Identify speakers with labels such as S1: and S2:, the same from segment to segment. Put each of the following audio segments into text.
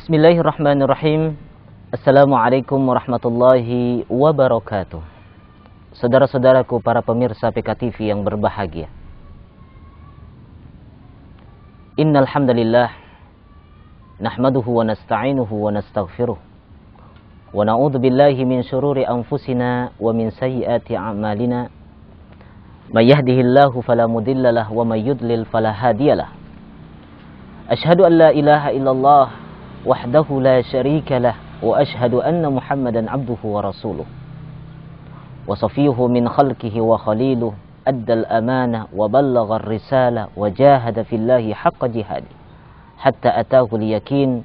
S1: Bismillahirrahmanirrahim. Assalamualaikum warahmatullahi wabarakatuh. Saudara-saudaraku para pemirsa PKTV yang berbahagia. Innal hamdalillah nahmaduhu wa nasta'inuhu wa nastaghfiruh. Wa na'udzu billahi min syururi anfusina wa min sayyiati a'malina. May yahdihillahu fala mudilla lahu wa may yudlil fala hadiyalah. Asyhadu an la ilaha illallah wahdahu la syarika lah wa asyhadu anna Muhammadan abduhu wa rasuluh wa safiyuhu min khalqihi wa khaliluh addal amanah wa ballagha ar-risalah wa jahada fillahi haqqa jihadi hatta atahu al-yakin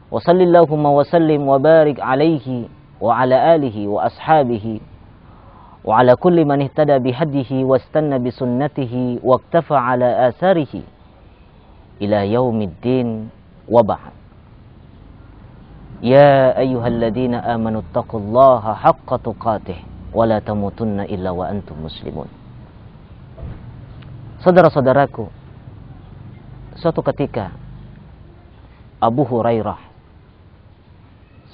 S1: wa sallallahu wa sallim wa barik alaihi wa ala alihi wa ashabihi wa ala kulli man ihtada bihadihi wa istanna bi sunnatihi wa iktafa ala atharihi ila yaumiddin wa ba'd. Ya ayyuhalladzina amanu taqullaha haqqa tuqatih wa la tamutunna illa wa antum muslimun. Saudara-saudaraku, suatu ketika Abu Hurairah,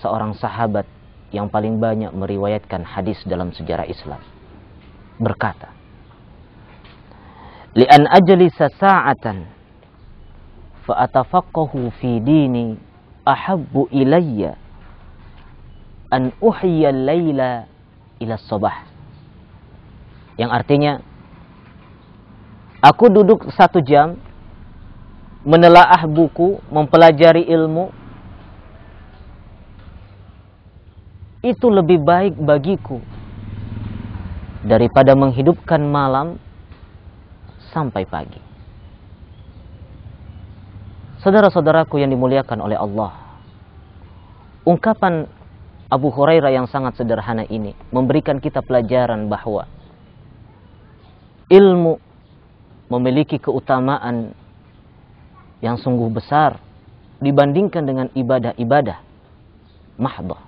S1: seorang sahabat yang paling banyak meriwayatkan hadis dalam sejarah Islam, berkata, "Li'an ajlisa sa'atan fa'atafaqahu fi dini ahabbu ilayya an uhya al-laila ila sabah." Yang artinya, aku duduk 1 jam menelaah buku, mempelajari ilmu, itu lebih baik bagiku daripada menghidupkan malam sampai pagi. Saudara-saudaraku yang dimuliakan oleh Allah, ungkapan Abu Hurairah yang sangat sederhana ini memberikan kita pelajaran bahwa ilmu memiliki keutamaan yang sungguh besar dibandingkan dengan ibadah-ibadah mahdhah.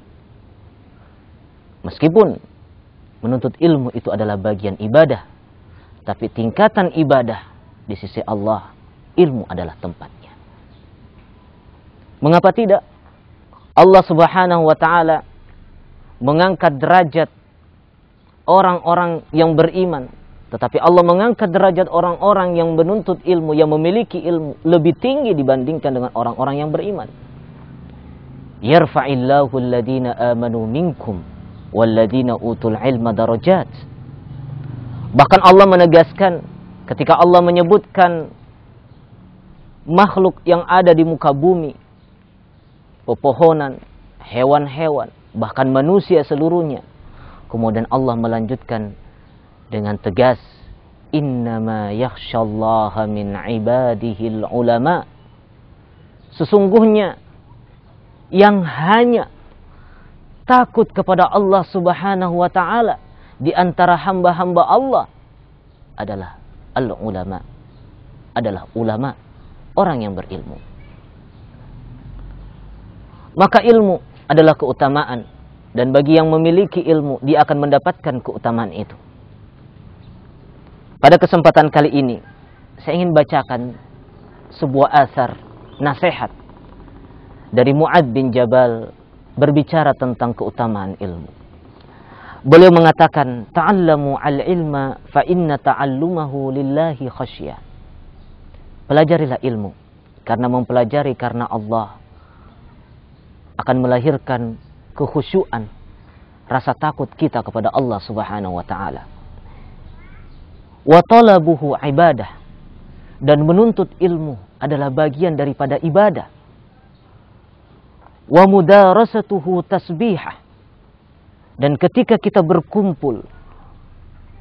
S1: Meskipun menuntut ilmu itu adalah bagian ibadah, tapi tingkatan ibadah di sisi Allah, ilmu adalah tempatnya. Mengapa tidak? Allah Subhanahu wa ta'ala mengangkat derajat orang-orang yang beriman, tetapi Allah mengangkat derajat orang-orang yang menuntut ilmu, yang memiliki ilmu lebih tinggi dibandingkan dengan orang-orang yang beriman. Yarfa'illahu alladhina amanu minkum walladhina utul ilma darajat. Bahkan Allah menegaskan ketika Allah menyebutkan makhluk yang ada di muka bumi, pepohonan, hewan-hewan, bahkan manusia seluruhnya. Kemudian Allah melanjutkan dengan tegas, innama yakhshallaha min ibadihil ulama. Sesungguhnya yang hanya takut kepada Allah Subhanahu wa ta'ala di antara hamba-hamba Allah adalah al-ulama, adalah ulama, orang yang berilmu. Maka ilmu adalah keutamaan, dan bagi yang memiliki ilmu, dia akan mendapatkan keutamaan itu. Pada kesempatan kali ini, saya ingin bacakan sebuah asar, nasihat dari Mu'adz bin Jabal berbicara tentang keutamaan ilmu. Beliau mengatakan, ta'allamu al-ilma fa inna ta'allumahu lillahi khasyah. Pelajarilah ilmu, karena mempelajari karena Allah akan melahirkan kekhusyuan, rasa takut kita kepada Allah Subhanahu wa ta'ala. Wa talabuhu ibadah, dan menuntut ilmu adalah bagian daripada ibadah. Wa mudarasatuhu tasbihah, dan ketika kita berkumpul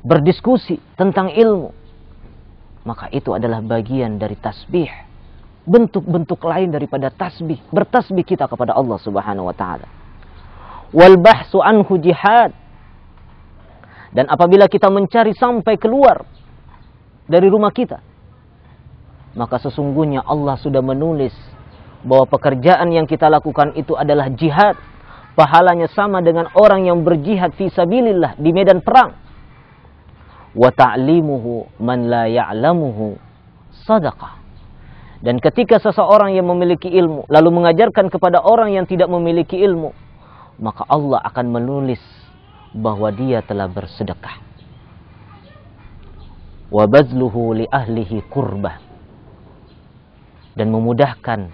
S1: berdiskusi tentang ilmu, maka itu adalah bagian dari tasbih, bentuk-bentuk lain daripada tasbih, bertasbih kita kepada Allah Subhanahu wa ta'ala. Wal bahsu anhu jihad, dan apabila kita mencari sampai keluar dari rumah kita, maka sesungguhnya Allah sudah menulis bahwa pekerjaan yang kita lakukan itu adalah jihad. Pahalanya sama dengan orang yang berjihad fi sabilillah di medan perang. Wa ta'limuhu man la ya'lamuhu sadaqah, Dan ketika seseorang yang memiliki ilmu lalu mengajarkan kepada orang yang tidak memiliki ilmu, maka Allah akan menulis bahwa dia telah bersedekah. Wa bazluhu li ahlihi qurbah. Dan memudahkan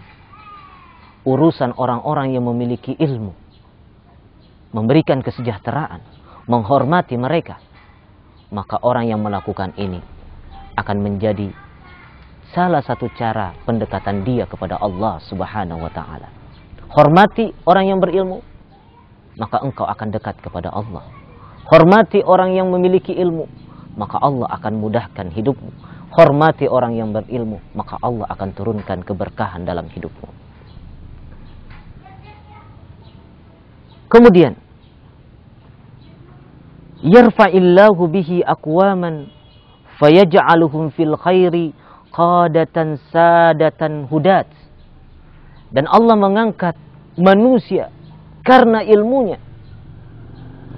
S1: urusan orang-orang yang memiliki ilmu, memberikan kesejahteraan, menghormati mereka. Maka orang yang melakukan ini akan menjadi salah satu cara pendekatan dia kepada Allah Subhanahu wa ta'ala. Hormati orang yang berilmu, maka engkau akan dekat kepada Allah. Hormati orang yang memiliki ilmu, maka Allah akan mudahkan hidupmu. Hormati orang yang berilmu, maka Allah akan turunkan keberkahan dalam hidupmu. Kemudian, yarfa'illahu bihi aqwaman fayaj'aluhum fil khairi qadatan sadatan hudat. Dan Allah mengangkat manusia karena ilmunya.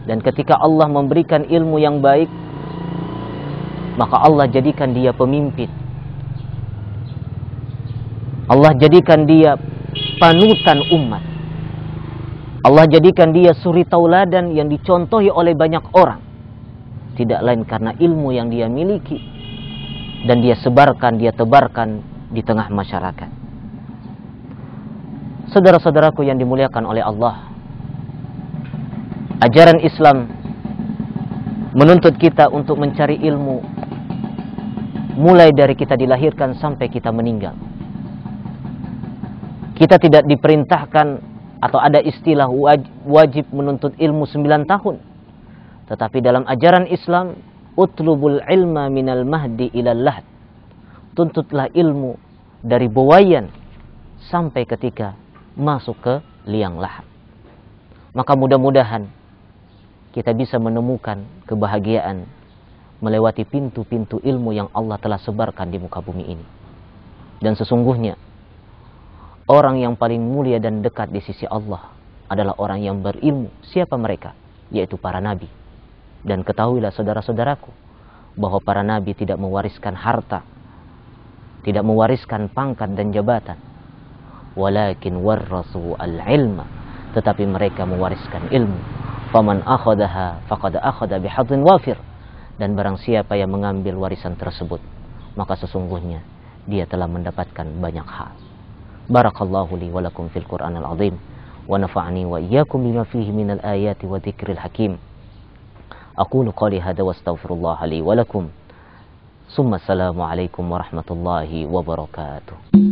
S1: Dan ketika Allah memberikan ilmu yang baik, maka Allah jadikan dia pemimpin. Allah jadikan dia panutan umat. Allah jadikan dia suri tauladan yang dicontohi oleh banyak orang. Tidak lain karena ilmu yang dia miliki dan dia sebarkan, dia tebarkan di tengah masyarakat. Saudara-saudaraku yang dimuliakan oleh Allah, ajaran Islam menuntut kita untuk mencari ilmu mulai dari kita dilahirkan sampai kita meninggal. Kita tidak diperintahkan atau ada istilah wajib menuntut ilmu 9 tahun. Tetapi dalam ajaran Islam, utlubul ilma minal mahdi ilal lahd. Tuntutlah ilmu dari buayan sampai ketika masuk ke liang lahat. Maka mudah-mudahan kita bisa menemukan kebahagiaan melewati pintu-pintu ilmu yang Allah telah sebarkan di muka bumi ini. Dan sesungguhnya orang yang paling mulia dan dekat di sisi Allah adalah orang yang berilmu. Siapa mereka? Yaitu para nabi. Dan ketahuilah saudara-saudaraku, bahwa para nabi tidak mewariskan harta, tidak mewariskan pangkat dan jabatan. Walakin warrasu al-ilma. Tetapi mereka mewariskan ilmu. Faman akhadaha faqad akhada bihadzin wafir. Dan barang siapa yang mengambil warisan tersebut, maka sesungguhnya dia telah mendapatkan banyak hal. Barakallahu li wa lakum fil Qur'anil azim wa nafa'ani wa iyyakum bima fihi minal ayati wa dzikril hakim. Aqulu qali hadza wa astaghfirullah li wa lakum. Summa assalamu alaikum warahmatullahi wabarakatuh.